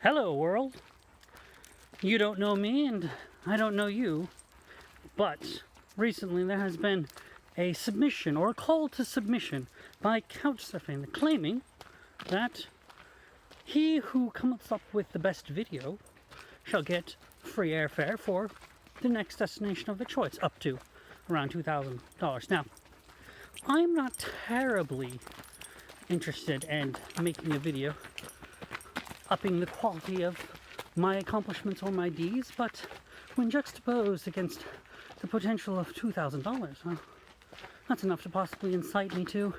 Hello, world. You don't know me, and I don't know you, but recently there has been a submission or a call to submission by Couchsurfing claiming that he who cometh up with the best video shall get free airfare for the next destination of their choice, up to around $2,000. Now, I'm not terribly interested in making a video upping the quality of my accomplishments or my deeds, but when juxtaposed against the potential of $2,000, well, that's enough to possibly incite me to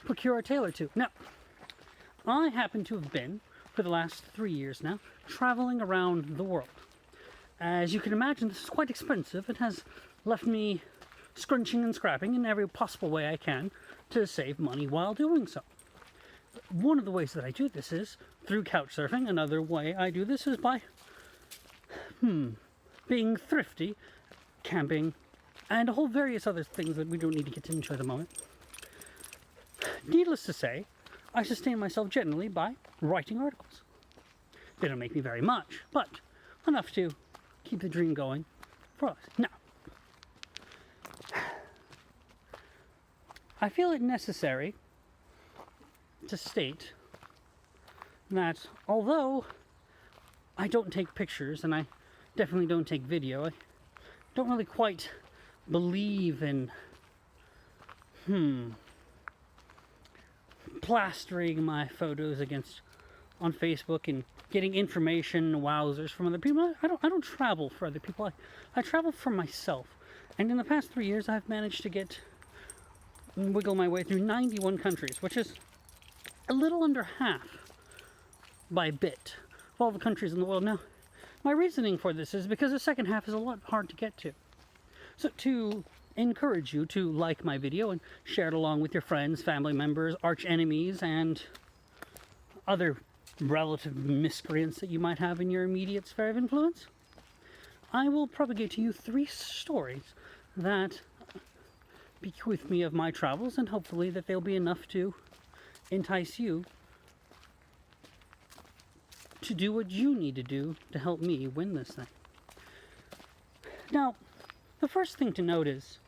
procure a tail or two. Now, I happen to have been, for the last 3 years now, traveling around the world. As you can imagine, this is quite expensive. It has left me scrunching and scrapping in every possible way I can to save money while doing so. One of the ways that I do this is through Couchsurfing. Another way I do this is by being thrifty, camping, and a whole various other things that we don't need to get into at the moment. Needless to say, I sustain myself generally by writing articles. They don't make me very much, but enough to keep the dream going for us. Now, I feel it necessary to state that although I don't take pictures and I definitely don't take video, I don't really quite believe in plastering my photos against on Facebook and getting information wowzers from other people. I don't travel for other people. I travel for myself. And in the past 3 years I've managed to wiggle my way through 91 countries, which is a little under half by a bit of all the countries in the world. Now, my reasoning for this is because the second half is a lot hard to get to. So to encourage you to like my video and share it along with your friends, family members, arch enemies, and other relative miscreants that you might have in your immediate sphere of influence, I will propagate to you 3 stories that bequeath me of my travels, and hopefully that they'll be enough to entice you to do what you need to do to help me win this thing. Now, the first thing to note is,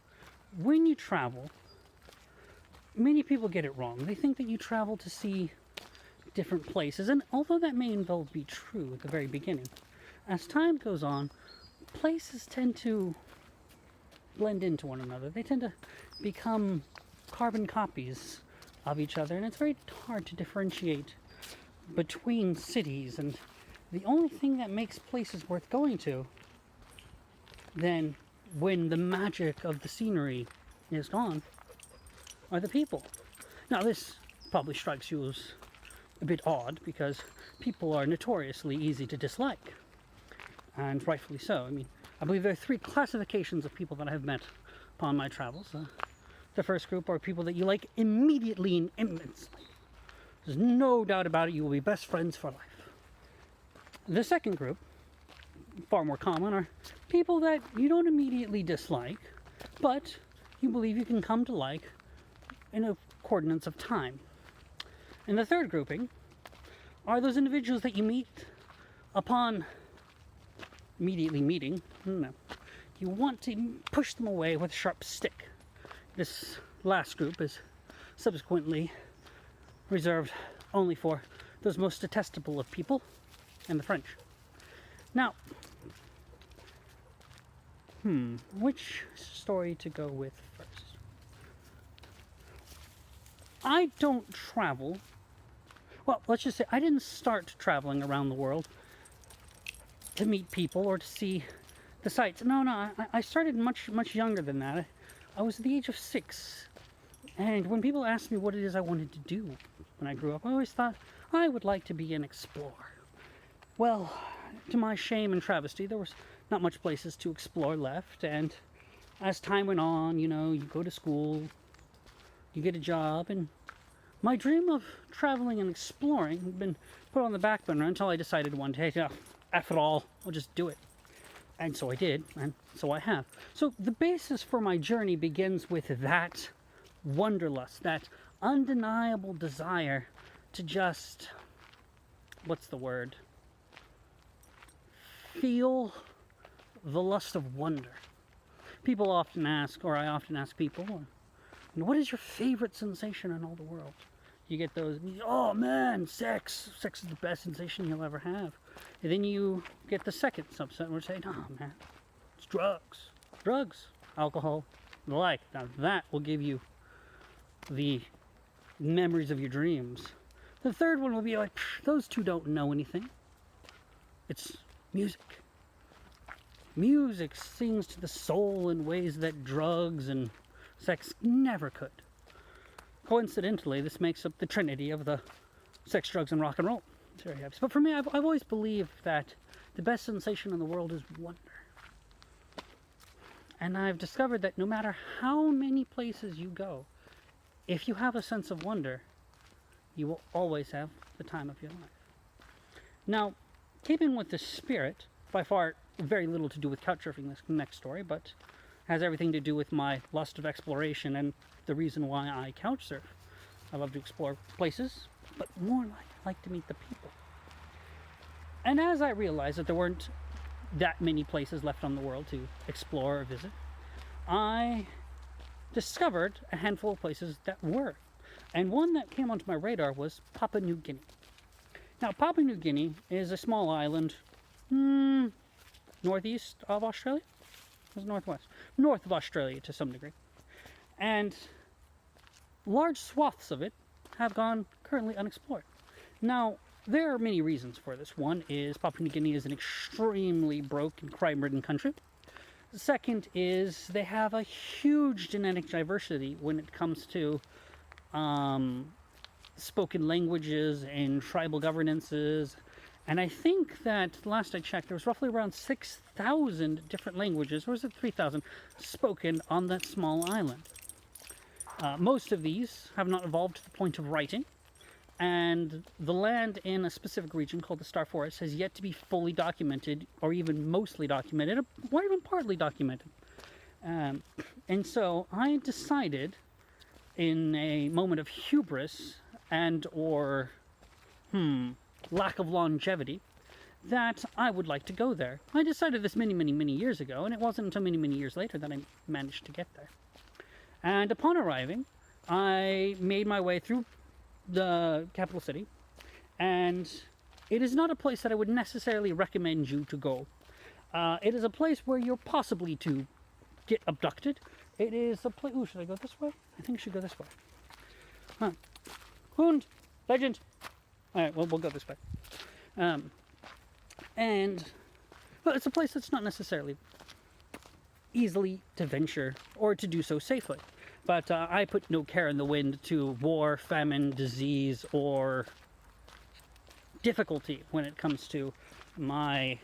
when you travel, many people get it wrong. They think that you travel to see different places, and although that may involve be true at the very beginning, as time goes on, places tend to blend into one another. They tend to become carbon copies of each other, and it's very hard to differentiate between cities. And the only thing that makes places worth going to then, when the magic of the scenery is gone, are the people. Now, this probably strikes you as a bit odd, because people are notoriously easy to dislike, and rightfully so. I mean, I believe there are 3 classifications of people that I have met upon my travels. The first group are people that you like immediately and immensely. There's no doubt about it, you will be best friends for life. The second group, far more common, are people that you don't immediately dislike, but you believe you can come to like in a coordinates of time. And the third grouping are those individuals that you meet upon immediately meeting. No, you want to push them away with a sharp stick. This last group is subsequently reserved only for those most detestable of people, and the French. Now, which story to go with first? I don't travel. Well, let's just say I didn't start traveling around the world to meet people or to see the sights. No, I started much younger than that. I was at the age of 6, and when people asked me what it is I wanted to do when I grew up, I always thought I would like to be an explorer. Well, to my shame and travesty, there was not much places to explore left, and as time went on, you go to school, you get a job, and my dream of traveling and exploring had been put on the back burner until I decided one day, F it all, I'll just do it. And so I did, and so I have. So the basis for my journey begins with that wanderlust, that undeniable desire to just, what's the word? feel the lust of wonder. People often ask, or I often ask people, what is your favorite sensation in all the world? You get those, oh man, sex. Sex is the best sensation you'll ever have. And then you get the second subset where you say, no man, it's drugs. Drugs, alcohol, the like. Now that will give you the memories of your dreams. The third one will be like, those two don't know anything. It's music. Music sings to the soul in ways that drugs and sex never could. Coincidentally, this makes up the trinity of the sex, drugs, and rock and roll. It's very happy. But for me, I've always believed that the best sensation in the world is wonder. And I've discovered that no matter how many places you go, if you have a sense of wonder, you will always have the time of your life. Now, keeping with the spirit, by far very little to do with couchsurfing, this next story, but has everything to do with my lust of exploration and the reason why I couchsurf. I love to explore places, but more like I like to meet the people. And as I realized that there weren't that many places left on the world to explore or visit, I discovered a handful of places that were. And one that came onto my radar was Papua New Guinea. Now, Papua New Guinea is a small island northeast of Australia. It was northwest. North of Australia to some degree. And large swaths of it have gone currently unexplored. Now, there are many reasons for this. One is Papua New Guinea is an extremely broke and crime-ridden country. The second is they have a huge genetic diversity when it comes to spoken languages and tribal governances. And I think that last I checked, there was roughly around 6,000 different languages, or was it 3,000, spoken on that small island. Most of these have not evolved to the point of writing, and the land in a specific region called the Star Forest has yet to be fully documented, or even mostly documented, or even partly documented. And so I decided, in a moment of hubris and or lack of longevity, that I would like to go there. I decided this many, many, many years ago, and it wasn't until many, many years later that I managed to get there. And upon arriving, I made my way through the capital city, and it is not a place that I would necessarily recommend you to go. It is a place where you're possibly to get abducted. It is a place... Ooh, should I go this way? I think I should go this way. Huh. Hund! Legend! Alright, well, we'll go this way. Well, it's a place that's not necessarily easily to venture or to do so safely. But I put no care in the wind to war, famine, disease, or difficulty when it comes to my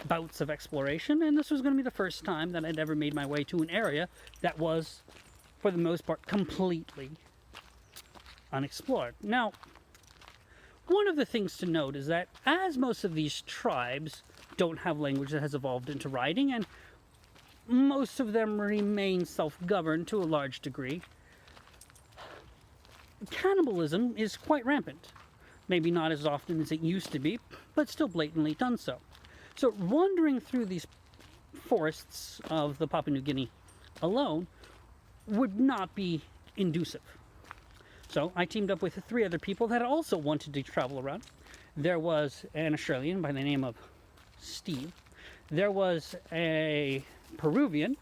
bouts of exploration. And this was going to be the first time that I'd ever made my way to an area that was, for the most part, completely unexplored. Now, one of the things to note is that as most of these tribes don't have language that has evolved into writing, and most of them remain self-governed to a large degree, cannibalism is quite rampant. Maybe not as often as it used to be, but still blatantly done so. So wandering through these forests of the Papua New Guinea alone would not be inducive. So I teamed up with 3 other people that also wanted to travel around. There was an Australian by the name of Steve. There was a Peruvian,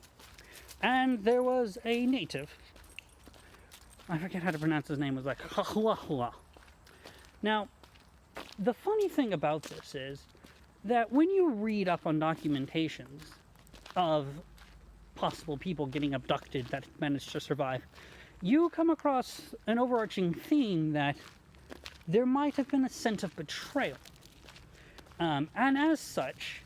and there was a native. I forget how to pronounce his name. It was like Hahuahua. Now, the funny thing about this is that when you read up on documentations of possible people getting abducted that managed to survive, you come across an overarching theme that there might have been a sense of betrayal. And as such,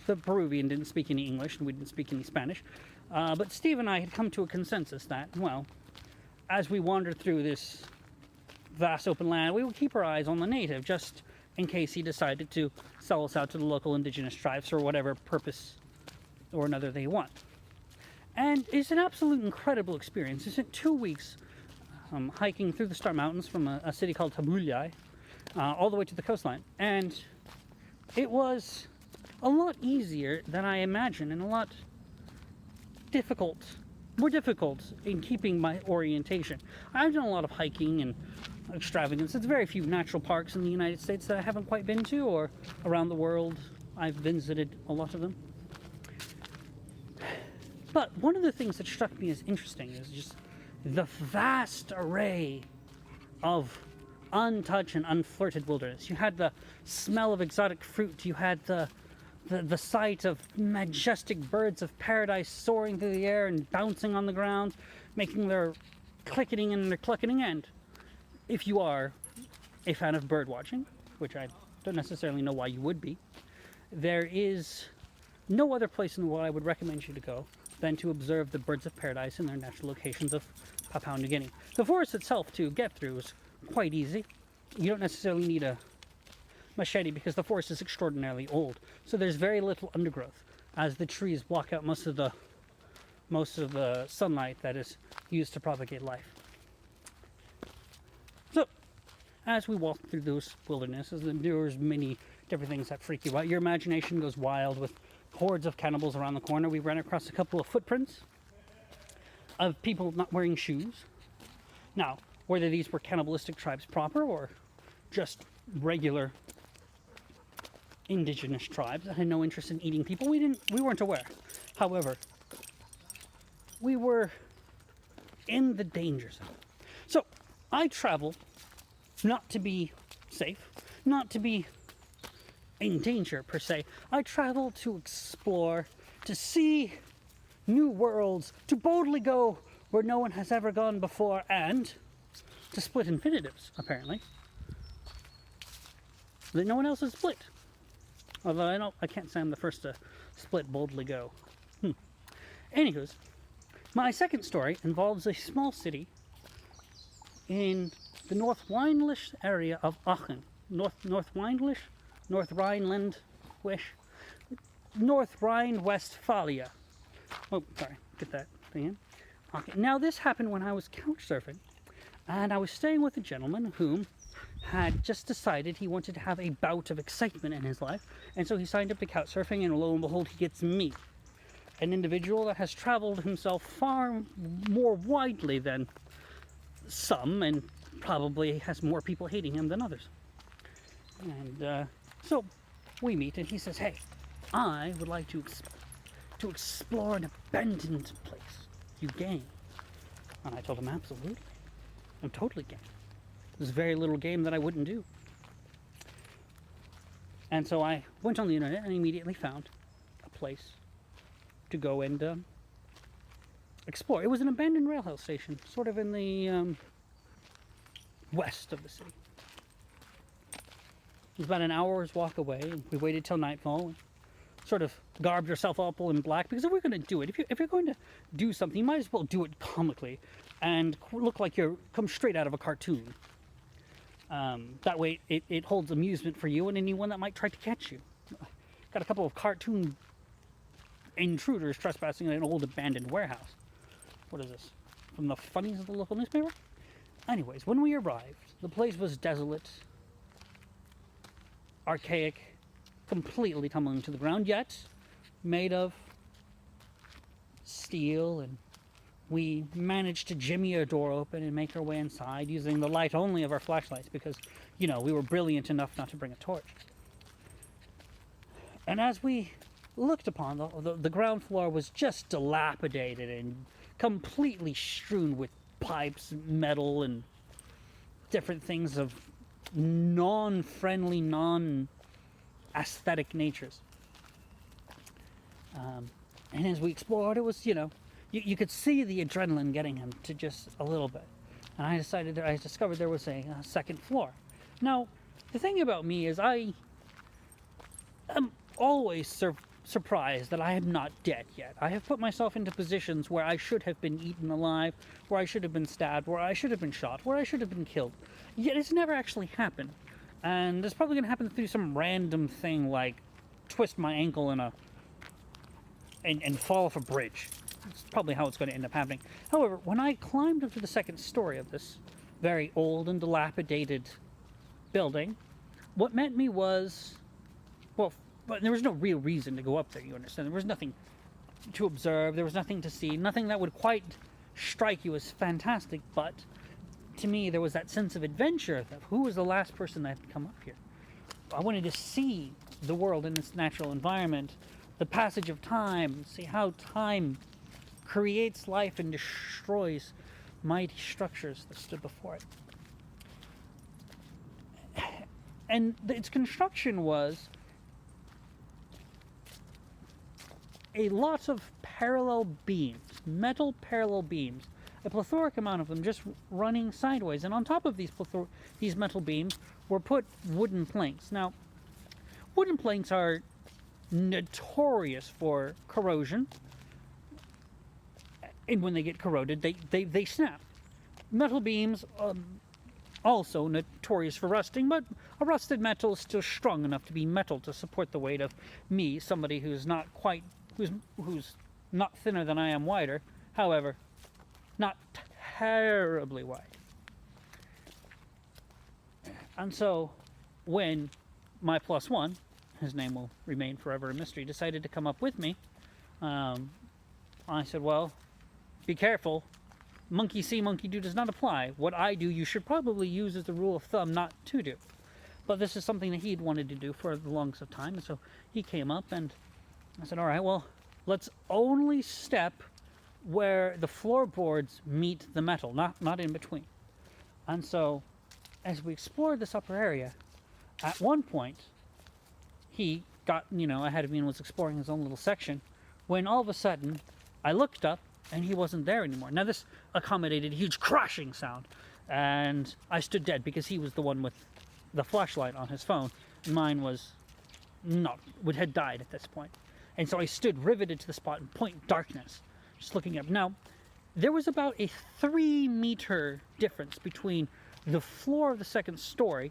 the Peruvian didn't speak any English and we didn't speak any Spanish. But Steve and I had come to a consensus that, well, as we wandered through this vast open land, we would keep our eyes on the native just in case he decided to sell us out to the local indigenous tribes for whatever purpose or another they want. And it's an absolute incredible experience. We spent 2 weeks hiking through the Star Mountains from a city called Tabulai all the way to the coastline. And it was a lot easier than I imagined and a lot more difficult in keeping my orientation. I've done a lot of hiking and extravagance. There's very few natural parks in the United States that I haven't quite been to, or around the world. I've visited a lot of them. But one of the things that struck me as interesting is just the vast array of untouched and unflirted wilderness. You had the smell of exotic fruit. You had the sight of majestic birds of paradise soaring through the air and bouncing on the ground, making their clicketing and their clucketing. And if you are a fan of bird watching, which I don't necessarily know why you would be, there is no other place in the world I would recommend you to go than to observe the birds of paradise in their natural locations of Papua New Guinea. The forest itself to get through is quite easy. You don't necessarily need a machete because the forest is extraordinarily old. So there's very little undergrowth, as the trees block out most of the sunlight that is used to propagate life. So as we walk through those wildernesses, there's many different things that freak you out. Your imagination goes wild with hordes of cannibals around the corner. We ran across a couple of footprints of people not wearing shoes. Now, whether these were cannibalistic tribes proper or just regular indigenous tribes that had no interest in eating people, we weren't aware. However, we were in the danger zone. So I travel not to be safe, not to be in danger per se. I travel to explore, to see new worlds, to boldly go where no one has ever gone before, and to split infinitives, apparently, that no one else has split. Although I can't say I'm the first to split boldly go. Anywho's, my second story involves a small city in the North Rhineland area of Aachen. North Rhine-Westphalia. Oh, sorry, get that thing in. Okay, now this happened when I was couch surfing, and I was staying with a gentleman whom had just decided he wanted to have a bout of excitement in his life, and so he signed up to couch surfing, and lo and behold, he gets me, an individual that has traveled himself far more widely than some, and probably has more people hating him than others. And so we meet, and he says, "Hey, I would like to explore an abandoned place. You game?" And I told him, "Absolutely. I'm totally game. There's very little game that I wouldn't do." And so I went on the internet and immediately found a place to go and explore. It was an abandoned railway station, sort of in the west of the city. It was about an hour's walk away, and we waited till nightfall and sort of garbed yourself up all in black, because if we're going to do it, if you're going to do something, you might as well do it comically and look like you're come straight out of a cartoon. That way it holds amusement for you and anyone that might try to catch you. Got a couple of cartoon intruders trespassing in an old abandoned warehouse. What is this? From the funnies of the local newspaper? Anyways, when we arrived, the place was desolate, archaic, completely tumbling to the ground, yet made of steel, and we managed to jimmy a door open and make our way inside using the light only of our flashlights because, you know, we were brilliant enough not to bring a torch. And as we looked upon, the ground floor was just dilapidated and completely strewn with pipes, metal, and different things of non-friendly, non-aesthetic natures. And as we explored, it was, you could see the adrenaline getting him to just a little bit. And I discovered there was a second floor. Now, the thing about me is I am always surprised that I am not dead yet. I have put myself into positions where I should have been eaten alive, where I should have been stabbed, where I should have been shot, where I should have been killed. Yet it's never actually happened. And it's probably going to happen through some random thing like twist my ankle and fall off a bridge. That's probably how it's going to end up happening. However, when I climbed up to the second story of this very old and dilapidated building, what met me was Well, but there was no real reason to go up there, you understand? There was nothing to observe, there was nothing to see, nothing that would quite strike you as fantastic, but to me there was that sense of adventure of who was the last person that had come up here. I wanted to see the world in its natural environment, the passage of time, see how time creates life and destroys mighty structures that stood before it. And its construction was a lot of parallel beams, metal parallel beams, a plethoric amount of them just running sideways. And on top of these metal beams were put wooden planks. Now, wooden planks are notorious for corrosion, and when they get corroded, they snap. Metal beams, also notorious for rusting, but a rusted metal is still strong enough to be metal to support the weight of me, somebody who's not thinner than I am wider, however, not terribly wide. And so, when my plus one, his name will remain forever a mystery, decided to come up with me, I said, well, be careful. Monkey see, monkey do does not apply. What I do, you should probably use as the rule of thumb not to do. But this is something that he'd wanted to do for the longest of time, and so he came up, and I said, all right, well, let's only step where the floorboards meet the metal, not in between. And so, as we explored this upper area, at one point, he got, ahead of me and was exploring his own little section, when all of a sudden, I looked up, and he wasn't there anymore. Now, this accommodated a huge crashing sound, and I stood dead because he was the one with the flashlight on his phone. Mine had died at this point. And so I stood riveted to the spot in point darkness, just looking up. Now, there was about a 3-meter difference between the floor of the second story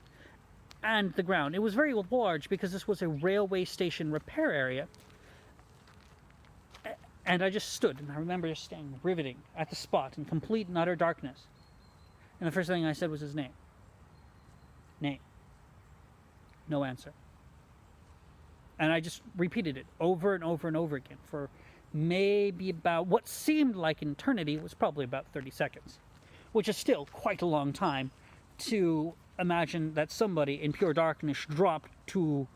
and the ground. It was very large because this was a railway station repair area. And I just stood, and I remember just staying riveting at the spot in complete and utter darkness. And the first thing I said was his name. Name. No answer. And I just repeated it over and over and over again for maybe about what seemed like an eternity. Was probably about 30 seconds, which is still quite a long time to imagine that somebody in pure darkness dropped to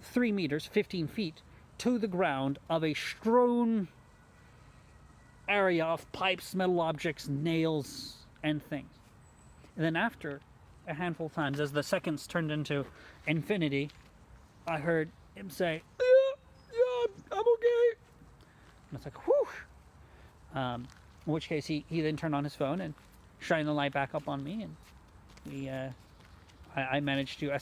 3 meters, 15 feet, to the ground of a strewn area of pipes, metal objects, nails, and things. And then after a handful of times, as the seconds turned into infinity, I heard him say, yeah, I'm okay. And it's like, whew. In which case, he then turned on his phone and shined the light back up on me, and I managed to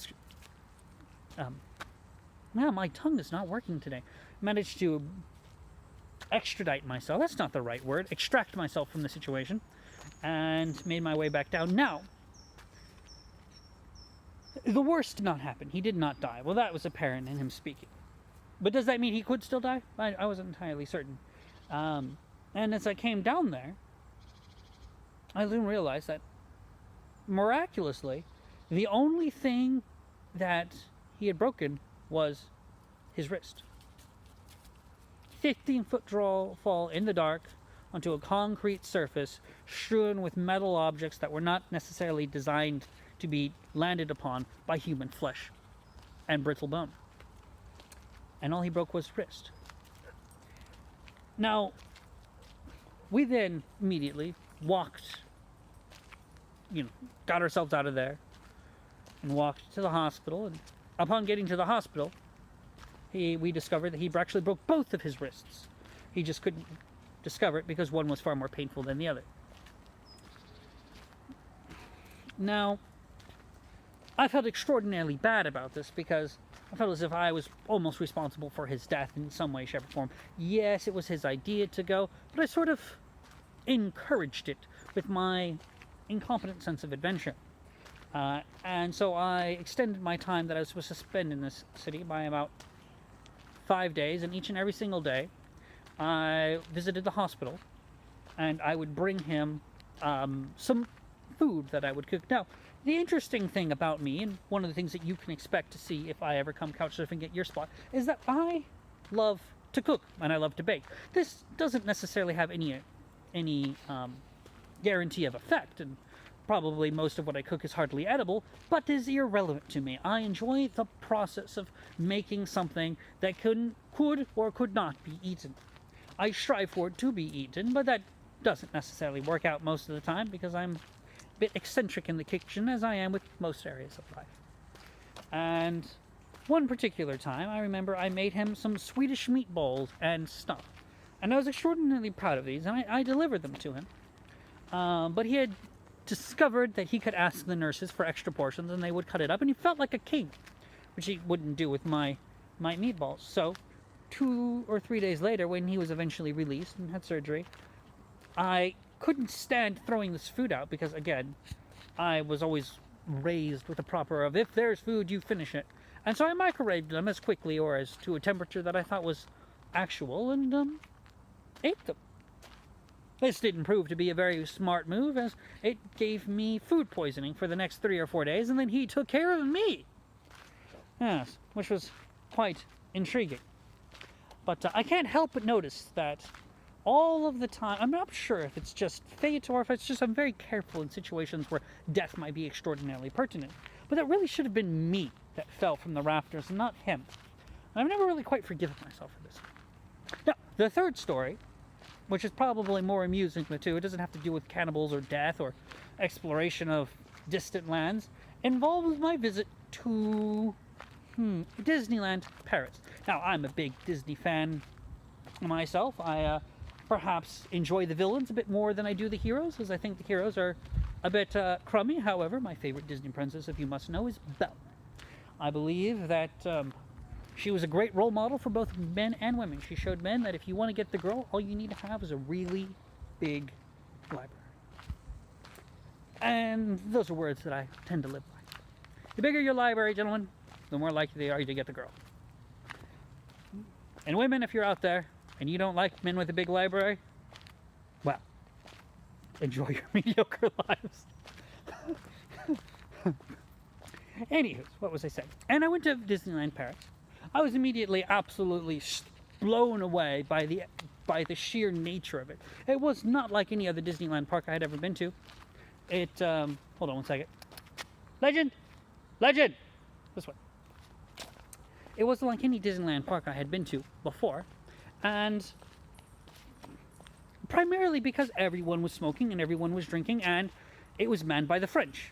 my tongue is not working today. Managed to extradite myself. That's not the right word. Extract myself from the situation, and made my way back down. Now, the worst did not happen. He did not die. Well, that was apparent in him speaking. But does that mean he could still die? I wasn't entirely certain. And as I came down there, I soon realized that, miraculously, the only thing that he had broken was his wrist. 15-foot fall in the dark onto a concrete surface strewn with metal objects that were not necessarily designed to be landed upon by human flesh and brittle bone. And all he broke was his wrist. Now, we then immediately walked, got ourselves out of there and walked to the hospital. And upon getting to the hospital, we discovered that he actually broke both of his wrists. He just couldn't discover it because one was far more painful than the other. Now, I felt extraordinarily bad about this because I felt as if I was almost responsible for his death in some way, shape, or form. Yes, it was his idea to go, but I sort of encouraged it with my incompetent sense of adventure. And so I extended my time that I was supposed to spend in this city by about 5 days, and each and every single day I visited the hospital, and I would bring him some food that I would cook. Now, the interesting thing about me, and one of the things that you can expect to see if I ever come couch surfing at your spot, is that I love to cook and I love to bake. This doesn't necessarily have any guarantee of effect, and probably most of what I cook is hardly edible, but is irrelevant to me. I enjoy the process of making something that could or could not be eaten. I strive for it to be eaten, but that doesn't necessarily work out most of the time because I'm a bit eccentric in the kitchen, as I am with most areas of life. And one particular time, I remember I made him some Swedish meatballs and stuff. And I was extraordinarily proud of these, and I delivered them to him. But he had discovered that he could ask the nurses for extra portions, and they would cut it up, and he felt like a king, which he wouldn't do with my meatballs. So 2 or 3 days later, when he was eventually released and had surgery, I couldn't stand throwing this food out because, again, I was always raised with the proper of, if there's food, you finish it. And so I microwaved them as quickly or as to a temperature that I thought was actual, and ate them. This didn't prove to be a very smart move, as it gave me food poisoning for the next 3 or 4 days, and then he took care of me. Yes, which was quite intriguing. But I can't help but notice that all of the time, I'm not sure if it's just fate or if it's just I'm very careful in situations where death might be extraordinarily pertinent. But that really should have been me that fell from the rafters and not him. And I've never really quite forgiven myself for this. Now, the third story, which is probably more amusing of the two, it doesn't have to do with cannibals or death or exploration of distant lands, involves my visit to Disneyland Paris. Now, I'm a big Disney fan myself. I perhaps enjoy the villains a bit more than I do the heroes, as I think the heroes are a bit crummy. However, my favorite Disney princess, if you must know, is Belle. I believe that she was a great role model for both men and women. She showed men that if you want to get the girl, all you need to have is a really big library. And those are words that I tend to live by. The bigger your library, gentlemen, the more likely they are to get the girl. And women, if you're out there and you don't like men with a big library, well, enjoy your mediocre lives. Anywho, what was I saying? And I went to Disneyland Paris. I was immediately absolutely blown away by the sheer nature of it. It was not like any other Disneyland park I had ever been to. It, hold on one second. Legend! This way. It wasn't like any Disneyland park I had been to before. And primarily because everyone was smoking and everyone was drinking, and it was manned by the French,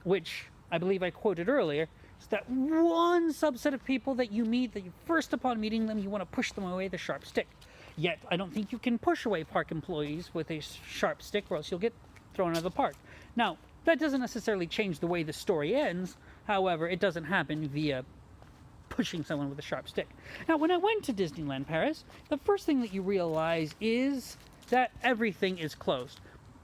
which I believe I quoted earlier, is that one subset of people that you meet, that you first upon meeting them, you want to push them away with a sharp stick. Yet, I don't think you can push away park employees with a sharp stick, or else you'll get thrown out of the park. Now, that doesn't necessarily change the way the story ends. However, it doesn't happen via pushing someone with a sharp stick. Now, when I went to Disneyland Paris, the first thing that you realize is that everything is closed.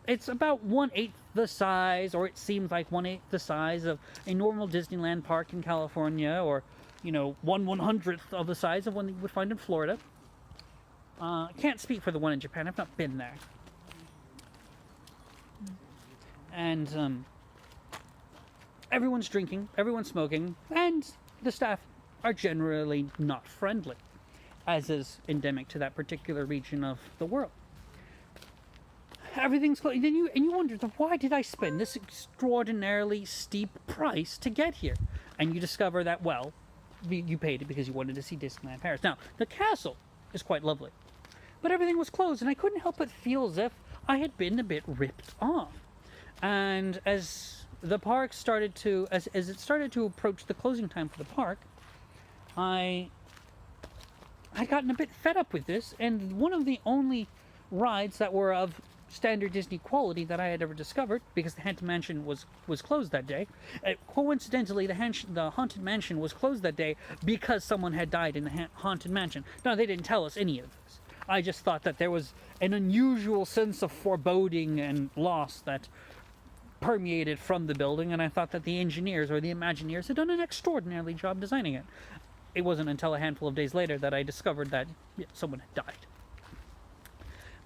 It's about 1/8 the size, or it seems like 1/8 the size of a normal Disneyland park in California, or, 1/100th of the size of one that you would find in Florida. Can't speak for the one in Japan. I've not been there. And everyone's drinking, everyone's smoking, and the staff are generally not friendly, as is endemic to that particular region of the world. Everything's closed, and you wonder, why did I spend this extraordinarily steep price to get here? And you discover that, well, you paid it because you wanted to see Disneyland Paris. Now, the castle is quite lovely, but everything was closed, and I couldn't help but feel as if I had been a bit ripped off. And as the park started to, as it started to approach the closing time for the park, I gotten a bit fed up with this, and one of the only rides that were of standard Disney quality that I had ever discovered, because the Haunted Mansion was closed that day. Coincidentally, the Haunted Mansion was closed that day because someone had died in the Haunted Mansion. No, they didn't tell us any of this. I just thought that there was an unusual sense of foreboding and loss that permeated from the building, and I thought that the engineers or the Imagineers had done an extraordinary job designing it. It wasn't until a handful of days later that I discovered that someone had died.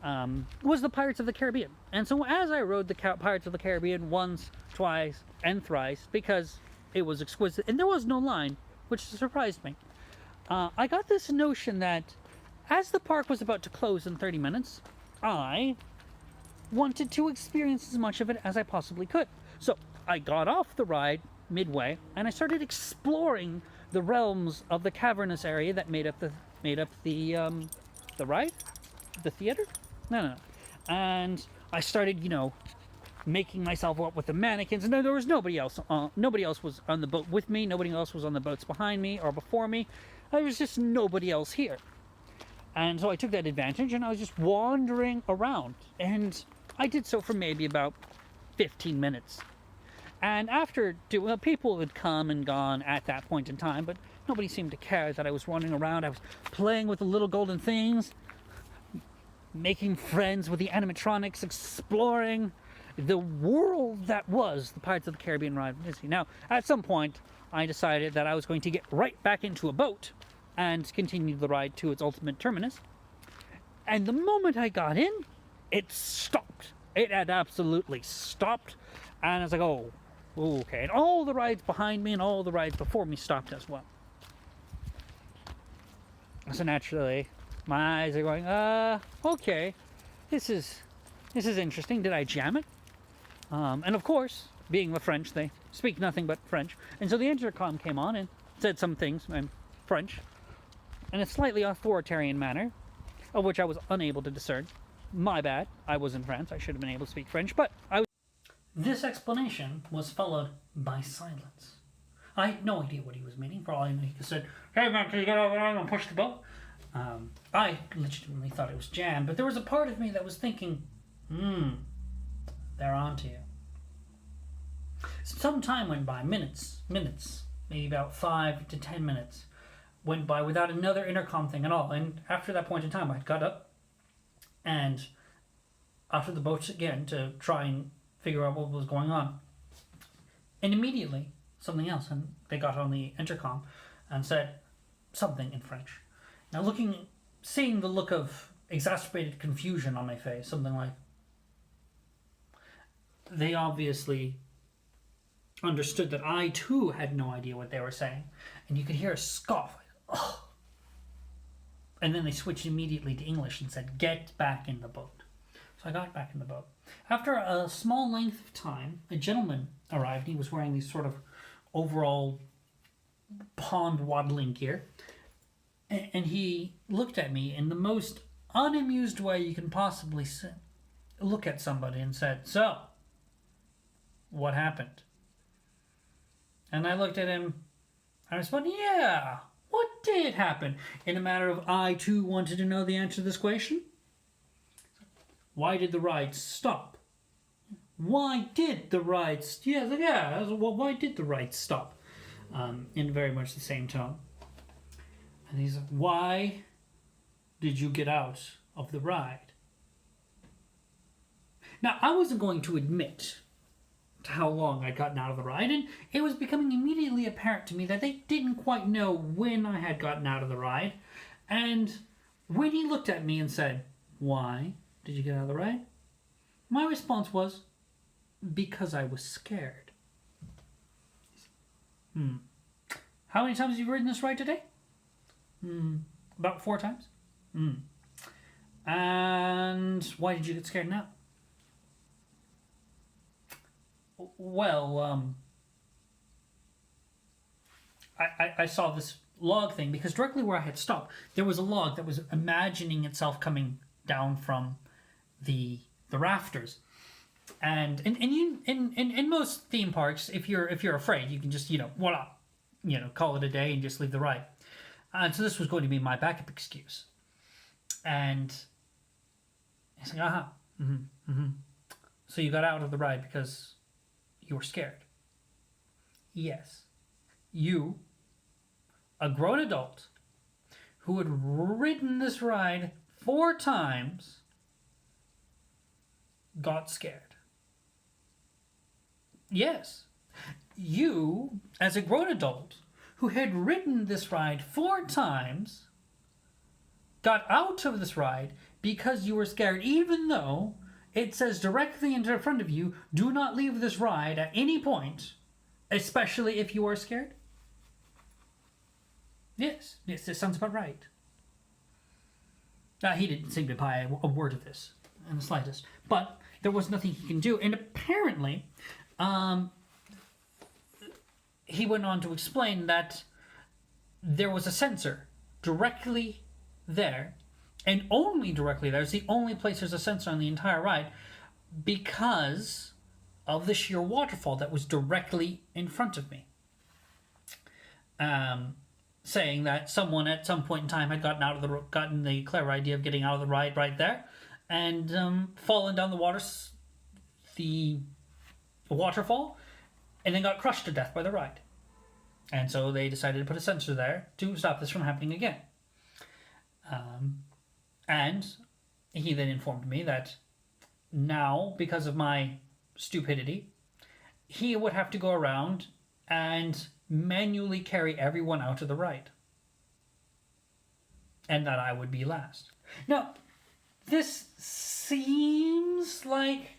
was the Pirates of the Caribbean. And so as I rode the Pirates of the Caribbean once, twice, and thrice, because it was exquisite, and there was no line, which surprised me, I got this notion that as the park was about to close in 30 minutes, I wanted to experience as much of it as I possibly could. So I got off the ride midway, and I started exploring the realms of the cavernous area that made up the ride, the theater. No. And I started, making myself up with the mannequins, and there was nobody else. Nobody else was on the boat with me. Nobody else was on the boats behind me or before me. There was just nobody else here. And so I took that advantage, and I was just wandering around. And I did so for maybe about 15 minutes. And after people had come and gone at that point in time, but nobody seemed to care that I was wandering around. I was playing with the little golden things, making friends with the animatronics, exploring the world that was the Pirates of the Caribbean ride at Disney. Now, at some point, I decided that I was going to get right back into a boat and continue the ride to its ultimate terminus. And the moment I got in, it stopped. It had absolutely stopped. And I was like, oh, okay. And all the rides behind me and all the rides before me stopped as well. So naturally, my eyes are going, okay, this is interesting. Did I jam it? And of course, being the French, they speak nothing but French. And so the intercom came on and said some things in French, in a slightly authoritarian manner, of which I was unable to discern. My bad. I was in France. I should have been able to speak French, but I was... This explanation was followed by silence. I had no idea what he was meaning. For all I knew, he said, "Hey man, can you get over there and push the boat?" I legitimately thought it was jam, but there was a part of me that was thinking, they're on to you. Some time went by, minutes, maybe about 5 to 10 minutes went by without another intercom thing at all. And after that point in time, I got up and after the boats again to try and figure out what was going on. And immediately, something else, and they got on the intercom and said something in French. Now seeing the look of exacerbated confusion on my face, something like, they obviously understood that I too had no idea what they were saying. And you could hear a scoff, like, oh. And then they switched immediately to English and said, "Get back in the boat." So I got back in the boat. After a small length of time, a gentleman arrived. He was wearing these sort of overall pond waddling gear. And he looked at me in the most unamused way you can possibly look at somebody and said, "So, what happened?" And I looked at him. I responded, "Yeah, what did happen?" In a matter of, I too wanted to know the answer to this question. Why did the ride stop? Why did the ride... well, why did the ride stop? In very much the same tone. And he's like, "Why did you get out of the ride?" Now, I wasn't going to admit to how long I'd gotten out of the ride, and it was becoming immediately apparent to me that they didn't quite know when I had gotten out of the ride. And when he looked at me and said, "Why did you get out of the ride?" my response was, "Because I was scared." How many times have you ridden this ride today? About 4 times. And why did you get scared now? Well, I saw this log thing, because directly where I had stopped, there was a log that was imagining itself coming down from the rafters. And in most theme parks, if you're afraid, you can just voila, call it a day and just leave the ride. And so this was going to be my backup excuse. And he's like, so you got out of the ride because you were scared? Yes. You, a grown adult, who had ridden this ride 4 times, got scared. Yes. You, as a grown adult, who had ridden this ride 4 times, got out of this ride because you were scared, even though it says directly in front of you, do not leave this ride at any point, especially if you are scared? Yes, this sounds about right. He didn't seem to buy a word of this in the slightest, but there was nothing he can do. And apparently, he went on to explain that there was a sensor directly there, and only directly there. It's the only place there's a sensor on the entire ride because of the sheer waterfall that was directly in front of me. Saying that someone at some point in time had gotten the clever idea of getting out of the ride right there, and fallen down the waterfall, and then got crushed to death by the ride. And so they decided to put a sensor there to stop this from happening again. And he then informed me that now, because of my stupidity, he would have to go around and manually carry everyone out of the ride. And that I would be last. Now, this seems like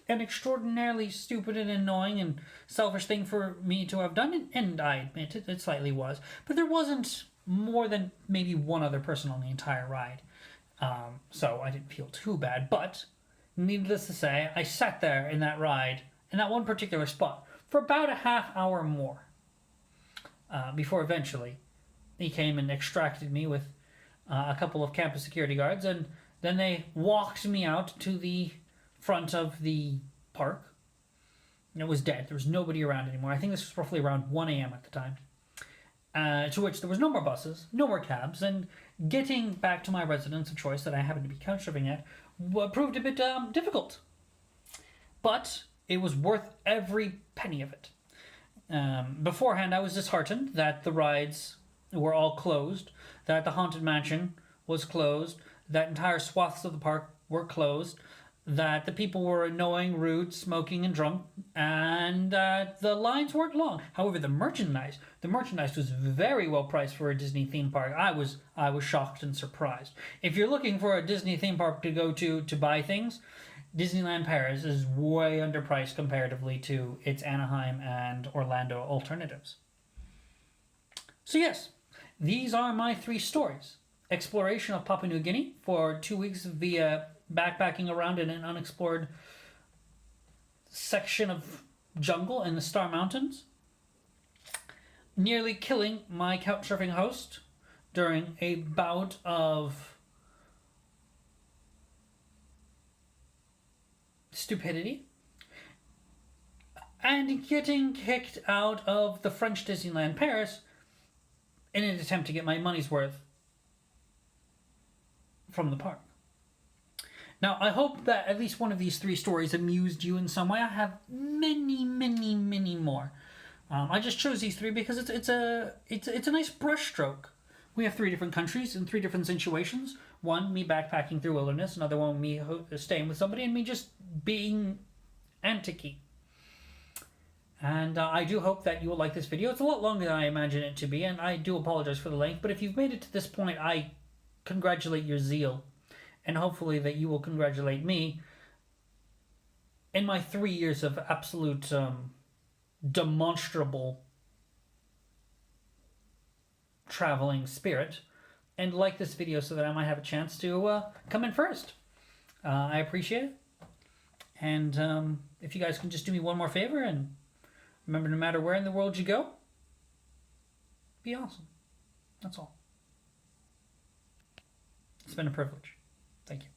an extraordinarily stupid and annoying and selfish thing for me to have done, and I admit it slightly was. But there wasn't more than maybe one other person on the entire ride. So I didn't feel too bad. But, needless to say, I sat there in that ride, in that one particular spot, for about a half hour more. Before eventually he came and extracted me with a couple of campus security guards, and then they walked me out to the front of the park. And it was dead. There was nobody around anymore. I think this was roughly around 1 a.m. at the time. To which there was no more buses, no more cabs, and getting back to my residence of choice that I happened to be couchsurfing at proved a bit difficult. But it was worth every penny of it. Beforehand, I was disheartened that the rides were all closed, that the Haunted Mansion was closed, that entire swaths of the park were closed, that the people were annoying, rude, smoking, and drunk, and the lines weren't long. However, the merchandise was very well priced for a Disney theme park. I was shocked and surprised. If you're looking for a Disney theme park to go to buy things, Disneyland Paris is way underpriced comparatively to its Anaheim and Orlando alternatives. So yes, these are my 3 stories. Exploration of Papua New Guinea for 2 weeks via backpacking around in an unexplored section of jungle in the Star Mountains. Nearly killing my couchsurfing host during a bout of stupidity, and getting kicked out of the French Disneyland Paris in an attempt to get my money's worth from the park. Now, I hope that at least one of these 3 stories amused you in some way. I have many, many, many more. I just chose these 3 because it's a nice brushstroke. We have 3 different countries in 3 different situations. One, me backpacking through wilderness. Another one, me staying with somebody. And me just being anticky. And I do hope that you will like this video. It's a lot longer than I imagined it to be. And I do apologize for the length. But if you've made it to this point, I congratulate your zeal. And hopefully that you will congratulate me in my 3 years of absolute demonstrable traveling spirit, and like this video so that I might have a chance to come in first. I appreciate it. And if you guys can just do me one more favor, and remember, no matter where in the world you go, be awesome. That's all. It's been a privilege. Thank you.